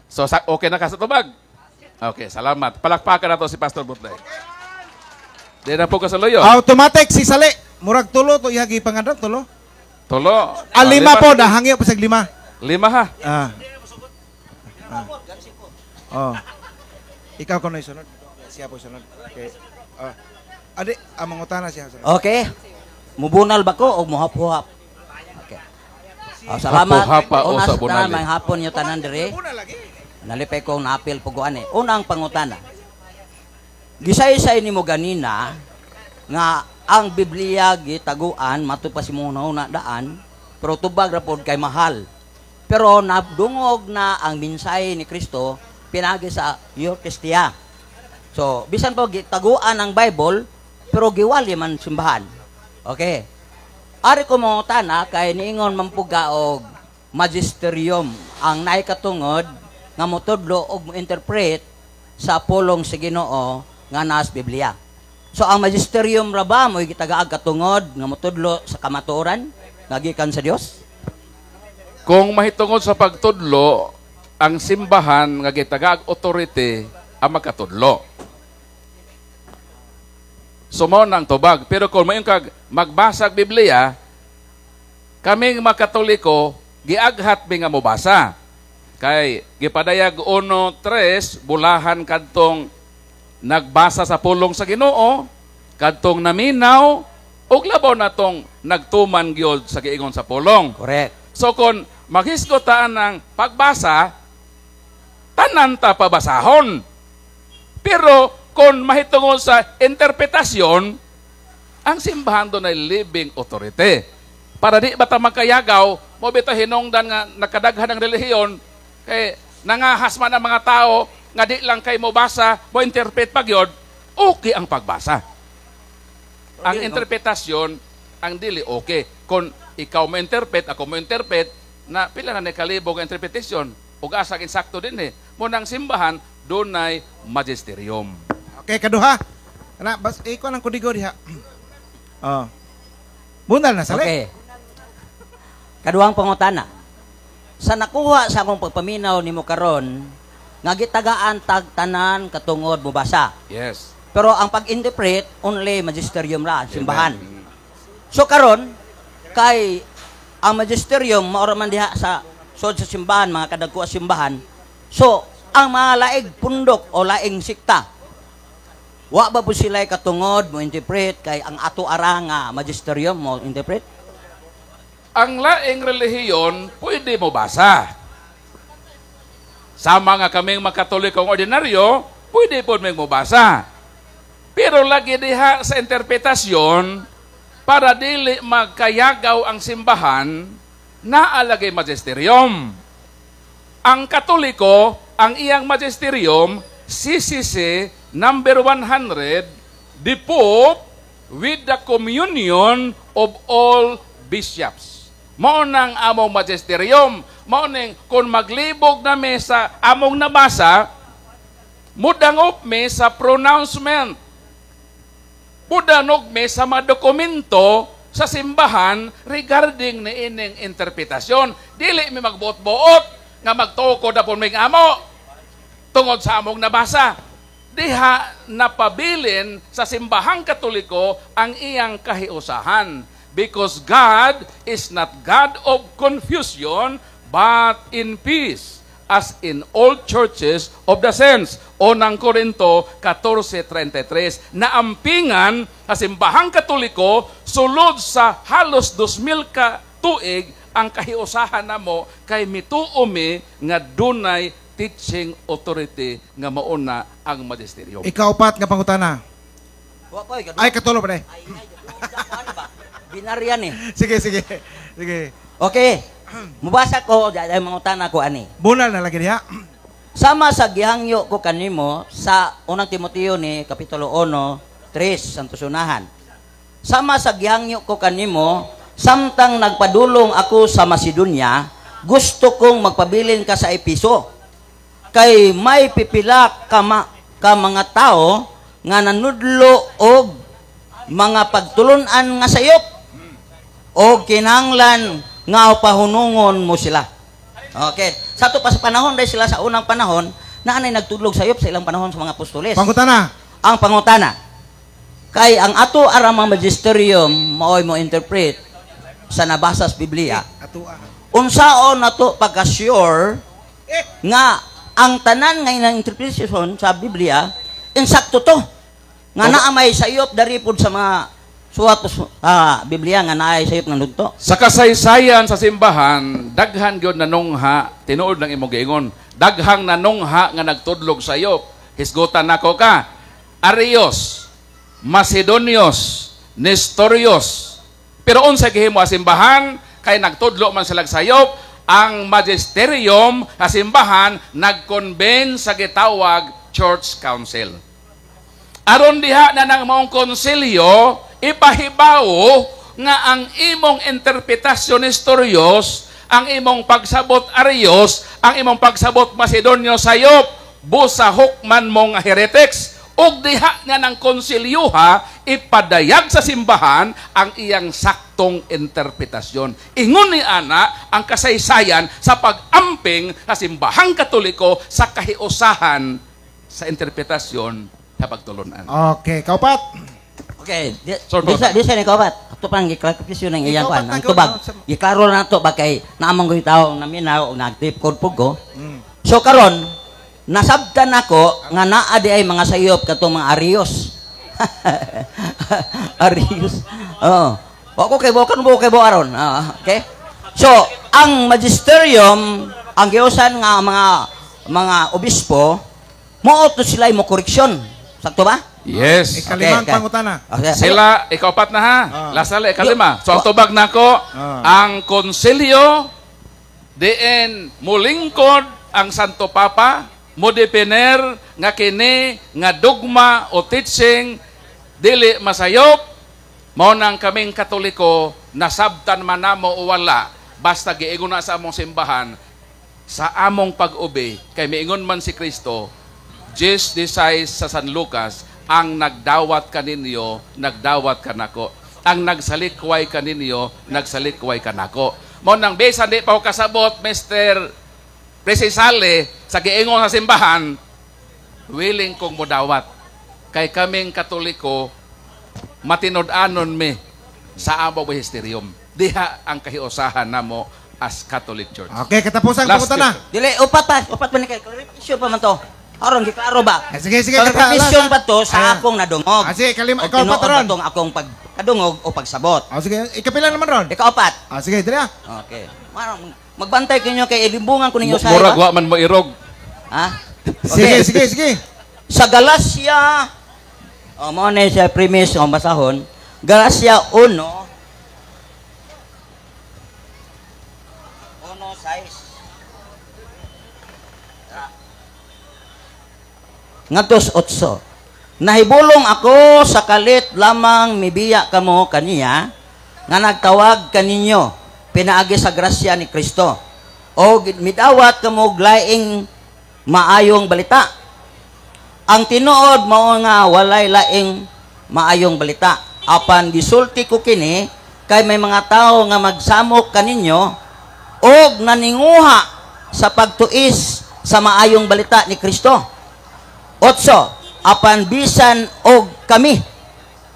Speaker 2: So okay na ka sa tubag. Okay, salamat. Palakpakan nato si Pastor Butlay. Di na po ka sa loyo.
Speaker 1: Automatic si Sali. Murag tulo to ihagi pangadrak tulo.
Speaker 2: Tulo.
Speaker 1: Lima po hangyo pa sa 5.
Speaker 2: 5 ha.
Speaker 1: Ikaw ko na isunod. Siya po sunod. Okay. Adi, amang utana siya sunod.
Speaker 5: Okay. Mubunal ba ko o muhap-huhap? Okay. Salamat.
Speaker 2: Hapa o
Speaker 5: Una
Speaker 2: sa
Speaker 5: sa
Speaker 2: bunal.
Speaker 5: tanan, mga hapon nyo tanan dire. Nalipay ko napil puguan eh. Una ang pangutana. Gisay-say ni mo ganina nga ang Biblia gitaguan matupa si mong nauna daan pero tubag ra pod kay mahal. Pero nadungog na ang minsay ni Kristo pinagi sa Eucharistia. So, bisan po gitaguan ang Bible pero giwali man simbahan. Okay. Ari ko mo tana kay niingon mampuga og magisterium ang naikatungod nga motudlo og mo-interpret sa pulong sa Ginoo nga nas Biblia. So ang magisterium ra ba mo gitagaag katungod nga motudlo sa kamatuoran nga gikan sa Dios?
Speaker 2: Kung mahitungod sa pagtudlo, ang simbahan nga gitagaag authority ang magkatudlo. Sumo ng tubag. Pero kung mayon kag magbasag Biblia, kaming mga Katoliko giaghat mi nga mobasa. Kay gipadayag 1:3 bulahan kadtong nagbasa sa pulong sa Ginoo, kadtong naminaw ug labaw natong nagtuman gyud sa giingon sa pulong.
Speaker 5: Correct.
Speaker 2: So kung maghisgotaan ng pagbasa, tanan ta pabasahon. Pero kung mahitungod sa interpretasyon, ang simbahan doon ay living authority. Para di bata magkayagaw, mo bito hinungdan nga nakadaghan ng relihiyon, kay nangahasman ang mga tao, nga di lang kay mo basa, mo interpret pagyod, okay ang pagbasa. Ang interpretasyon, ang dili okay. Kung ikaw mo interpret, ako mo interpret, na pila na kalibog ang interpretasyon, ug asa insakto din eh. Munang simbahan, doon ay magisterium.
Speaker 1: Okay, kaduha. Ana, bas iko nang kudigo diha. Bunal na sali.
Speaker 5: Okay. Kaduhang pangutana. Sa nakuha sa akong pagpaminaw nimo karon, nga gitagaan tagtanan katungod mubasa.
Speaker 2: Yes.
Speaker 5: Pero ang pag-interpret only magisterium ra, simbahan.
Speaker 2: Amen.
Speaker 5: So karon kay ang magisterium maura man diha sa sa simbahan, mga kadagko sa simbahan. So ang mga laig pundok o laing sikta, wa ba po sila katungod mo interpret kay ang ato ara nga magisterium mo interpret?
Speaker 2: Ang laing relihiyon, pwede mo basa. Sama nga kaming mga Katolikong ordinaryo, pwede po mo basa. Pero lagi diha sa interpretasyon, para dili magkayagaw ang simbahan, naalagay magisterium. Ang Katoliko, ang iyang magisterium, CCC number 100, the Pope with the communion of all bishops. Mao nang among magisterium, mao ning kung maglibog na mi sa among nabasa, mudangop mi sa pronouncement. Mudanog mi sa mga dokumento sa simbahan regarding ni ining interpretasyon. Dili mi magbuot-buot nga magtukod na po may amo tungod sa among nabasa. Diha napabilin sa simbahang Katoliko ang iyang kahiusahan. Because God is not God of confusion, but in peace, as in all churches of the saints. Unang Korinto 14:33. Naampingan sa simbahang Katoliko, sulod sa halos 2,000 ka tuig, ang kahiusahan namo kay mituomi nga dunay teaching authority nga mauna ang magisterium.
Speaker 1: Ikaupat nga pangutana.
Speaker 5: Wa pa
Speaker 1: Ay, katulo pa
Speaker 5: Ay, ano ba? Binaryan eh.
Speaker 1: Sige.
Speaker 5: Okay. Mubasa ko, ay mangutana ko ani.
Speaker 1: Bunal na lagi diha.
Speaker 5: Sama sa gihangyo ko kanimo sa unang Timoteo ni Kapitulo 1:3 santos unahan. Sama sa gihangyo ko kanimo, samtang nagpadulong ako sa Macedonia, gusto kong magpabilin ka sa Episo. Kay may pipila ka mga tao nga nanudlo og mga pagtulunan nga sayop o kinahanglan nga pahunungon mo sila. Okay. Sa to pa sa panahon dahil sila sa unang panahon na anay nagtudlog sayop sa ilang panahon sa mga apostoles.
Speaker 1: Pangutana.
Speaker 5: Ang pangutana. Kay ang ato aramang magisterium maoy mo interpret sa nabasa sa Biblia. Unsaon nato pagka-sure nga ang tanan nga inang interpretation sa Biblia insakto to. Nga naamay sayop dari pud sa mga suwat Biblia nga naay sayop nga nudto.
Speaker 2: Sa kasaysayan sa simbahan, daghan gyud nanungha, tinuod ng imong giingon. Daghang nanungha nga nagtudlog sayop. Hisgutan nako ka. Arios, Macedonios, Nestorios. Pero unsa gihimo sa simbahan kay nagtudlo man sila sayop, ang magisterium sa simbahan nagconvene sa gitawag Church Council. Aron diha na ng maong konsilyo, ipahibaw nga ang imong interpretasyon Nestorios, ang imong pagsabot Arios, ang imong pagsabot Macedonio sayop, busahok man mong heretics, ug diha na ng konsilyuha, ipadayag sa simbahan ang iyang saktong interpretasyon. Ingon ni ana ang kasaysayan sa pag-amping sa simbahang Katoliko sa kahiusahan sa interpretasyon sa pagtulunan.
Speaker 1: Okay, kaupat.
Speaker 5: Okay,
Speaker 2: Sir,
Speaker 5: di sa ni kabat. Ato pang giklarifikasyon ng iyang
Speaker 1: Ikaw,
Speaker 5: kwan. Ang
Speaker 1: ikaw,
Speaker 5: tubag.
Speaker 1: ikaw,
Speaker 5: Giklaro na to ba kay naamang ko tawo na minaw nagtip code pugo. So karon nasabtan nako nga naa di ay mga sayop katong mga Arios. Arios. Oh. Wa ko kay bo aron. Okay. So, ang magisterium, ang giusan nga mga obispo, mooto sila mo koreksyon. Sakto ba?
Speaker 2: Yes.
Speaker 1: Ikalimang
Speaker 5: Okay.
Speaker 1: pangutana.
Speaker 5: Okay.
Speaker 2: Sila, ikaupat na ha. Lasala, ikalima. So, ang tubag nako, ang konsilyo, diin mulingkod ang Santo Papa, mo depener nga kini nga dogma o teaching dili masayop, mao nang kaming Katoliko nasabtan man namo o wala, basta giingon na sa among simbahan sa among pag-ubi kay miingon man si Kristo, Jesus decides sa San Lucas, ang nagdawat kaninyo, nagdawat kanako. ang nagsalikway kaninyo, nagsalikway kanako. Mo nang bisan di pa ko kasabot, Mr. Precisale, sa giingon sa simbahan, willing kong mudawat. Kay kaming Katoliko, matinud-anon mi sa amo magisterium. Diha ang kahiusahan namo as Catholic Church.
Speaker 1: Okay, katapusan
Speaker 2: Last
Speaker 1: ko na.
Speaker 2: question.
Speaker 5: Dili, upat pa ni kay clarification pa man to. Aron giklaro ba?
Speaker 1: Sige,
Speaker 5: Clarification pa to sa akong nadungog.
Speaker 1: Sige, ikaw
Speaker 5: O
Speaker 1: pa
Speaker 5: tinuod
Speaker 1: ron.
Speaker 5: pa tong akong pagkadungog o pagsabot.
Speaker 1: Sige, ikapila naman ron.
Speaker 5: Ika-upat.
Speaker 1: Sige, dali ah.
Speaker 5: Okay. Magbantay kinyo kay ilimbungan ko ninyo sa
Speaker 2: Murag
Speaker 5: iba.
Speaker 2: wa man mo irog.
Speaker 5: Ha?
Speaker 1: Sige.
Speaker 5: Sa Galacia, mo na siya premise o basahon. Galacia 1, 1:6. Ngatos 8. Nahibulong ako sa kalit lamang mibiya kamo kaniya nga nagtawag kaninyo pinaagi sa grasya ni Kristo o midawat kamo laing maayong balita. Ang tinuod mao nga walay laing maayong balita. Apan gisulti ko kini kay may mga tao nga magsamok kaninyo og naninguha sa pagtuis sa maayong balita ni Kristo. 8. Apan bisan og kami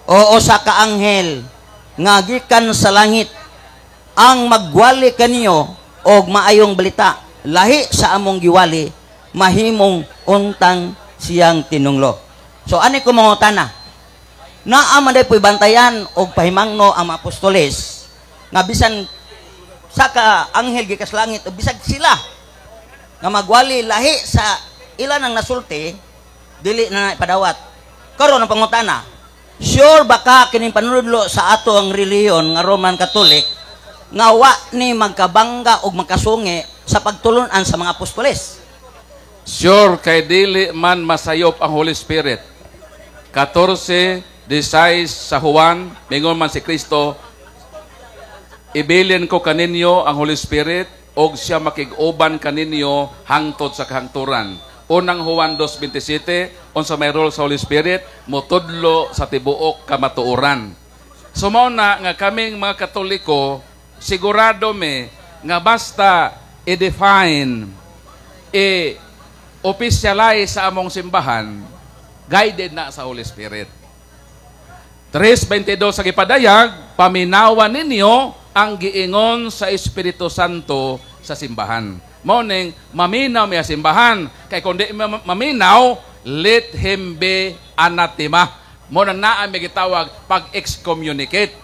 Speaker 5: o sa kaanghel nga gikan sa langit ang magwali kaniyo og maayong balita lahi sa among giwali mahimong untang siyang tinunglo. So ani ko mangutana, naa man day po'y bantayan og pahimangno ang mga apostoles nga bisan sa kaanghel gikas langit o bisag sila nga magwali lahi sa ilan ang nasulti dili na ipadawat. Karon ang pangutana, sure ba ka kining panunodlo sa ato ang reliyon nga Roman Catholic nga wa ni magkabangga og magkasungi sa pagtulunan sa mga apostoles?
Speaker 2: Sure kay dili man masayop ang Holy Spirit. 14:16 sa Juan, mingon man si Kristo, ibilin ko kaninyo ang Holy Spirit og siya makig-uban kaninyo hangtod sa kahangturan. Unang Juan 2:27, unsa may role sa Holy Spirit, mutudlo sa tibuok kamatuoran. So mao na nga kaming mga Katoliko, sigurado me nga basta i-define, i-officialize sa among simbahan, guided na sa Holy Spirit. 3:22 sa gipadayag, paminawan ninyo ang giingon sa Espiritu Santo sa simbahan. Morning, maminaw may simbahan. Kay kung di maminaw, let him be anathema. Mo nang naa may gitawag pag-excommunicate.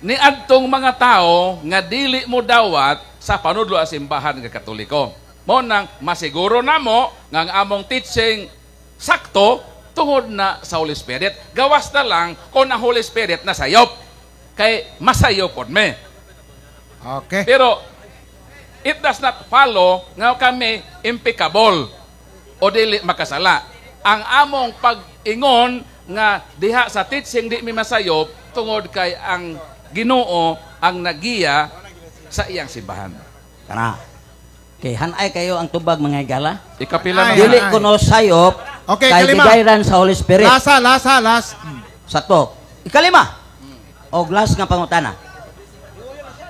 Speaker 2: Ni adtong mga tao nga dili mo dawat sa panudlo sa simbahan nga Katoliko. Mo nang masiguro namo nga ang among teaching sakto tungod na sa Holy Spirit. Gawas na lang kung ang Holy Spirit nasayop. Kay masayopon me.
Speaker 1: Okay.
Speaker 2: Pero it does not follow nga kami impeccable o dili makasala. Ang among pag-ingon nga diha sa teaching di mi masayop tungod kay ang Ginoo ang nagiya sa iyang simbahan.
Speaker 5: Kana. Kay hanay kayo ang tubag mga higala.
Speaker 2: Ikapila na.
Speaker 5: Dili kuno sayop
Speaker 1: Okay,
Speaker 5: kay
Speaker 1: kalima.
Speaker 5: gigayran sa Holy Spirit.
Speaker 1: Last.
Speaker 5: Sakto. Ikalima. Og last nga pangutana.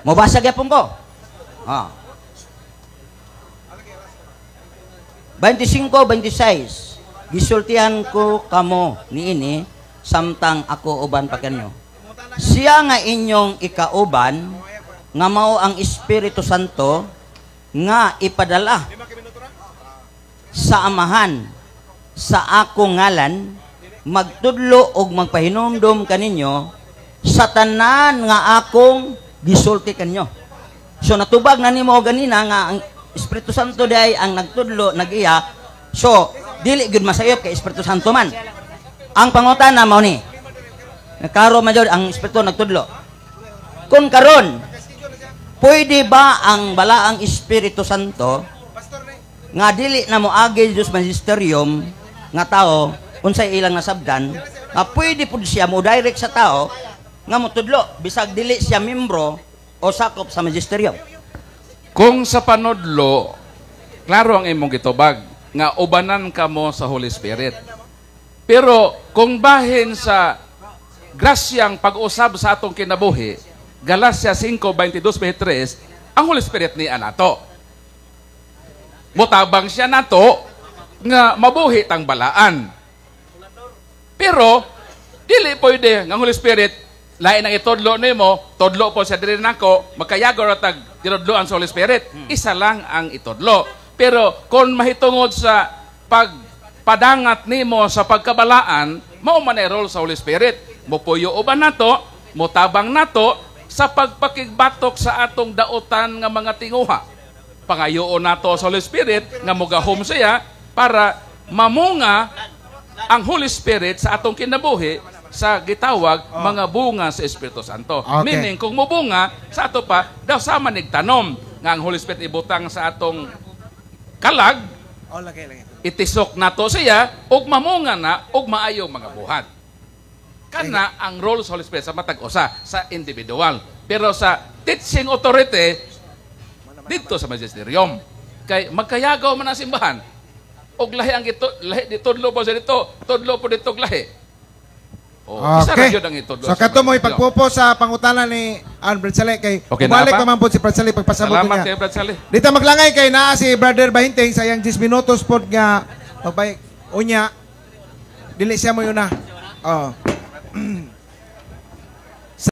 Speaker 5: Mobasa gyapon ko. 25-26. Gisultihan ko kamo niini samtang ako uban pa kanyo. Siya nga inyong ikauban nga mao ang Espiritu Santo nga ipadala sa amahan sa akong ngalan magtudlo og magpahinumdom kaninyo sa tanan nga akong gisulti kanyo. So natubag na nimo ganina nga ang Espiritu Santo day ang nagtudlo nagiya. So dili gud masayop kay Espiritu Santo man. Ang pangutana mao ni karo major ang Espiritu nagtudlo. Kung karon pwede ba ang balaang Espiritu Santo nga dili na moagi Dios magisterium nga tao unsay ilang nasabdan nga pwede pud siya mo direct sa tao nga motudlo bisag dili siya membro o sakop sa magisterium?
Speaker 2: Kung sa panudlo, klaro ang imong gitubag nga ubanan ka mo sa Holy Spirit. Pero kung bahin sa grasyang pag-usab sa atong kinabuhi, Galacia 5:22-23, ang Holy Spirit ni anato. Mutabang siya nato nga mabuhi tang balaan. Pero dili pwede nga Holy Spirit lain ang itudlo nimo, tudlo po sa diri nako, magkayagor tag tinudloan sa Holy Spirit. Isa lang ang itudlo. Pero kung mahitungod sa pagpadangat nimo sa pagkabalaan, mao man ay role sa Holy Spirit. Mopuyo uban nato, motabang nato sa pagpakigbatok sa atong daotan nga mga tinguha. Pangayoon nato sa Holy Spirit nga mogahom siya para mamunga ang Holy Spirit sa atong kinabuhi sa gitawag mga bunga sa Espiritu Santo.
Speaker 1: Okay.
Speaker 2: Meaning, kung mubunga, sa ato pa, daw sama nigtanom nga ang Holy Spirit ibutang sa atong kalag, itisok nato siya, ug mamunga na, ug maayong mga buhat. Kana ang role sa Holy Spirit sa matag usa sa individual. Pero sa teaching authority, dito sa magisterium. Kay magkayagaw man ang simbahan. Og lahi ang tudlo po sa dito, tudlo po dito lahi. Isa ra
Speaker 1: Okay.
Speaker 2: gyud ang itudlo.
Speaker 1: So kato mo ipagpupo sa pangutana ni Brad Sally kay
Speaker 2: Okay,
Speaker 1: balik
Speaker 2: na,
Speaker 1: pa man po si Brad Sally pagpasabot
Speaker 2: Salamat
Speaker 1: niya.
Speaker 2: kay Brad Sally.
Speaker 1: Dito maglangay kay naa si Brother Bahinteng sa iyang 10 minutos pod nga magbay unya dili siya mo yun na. Oh.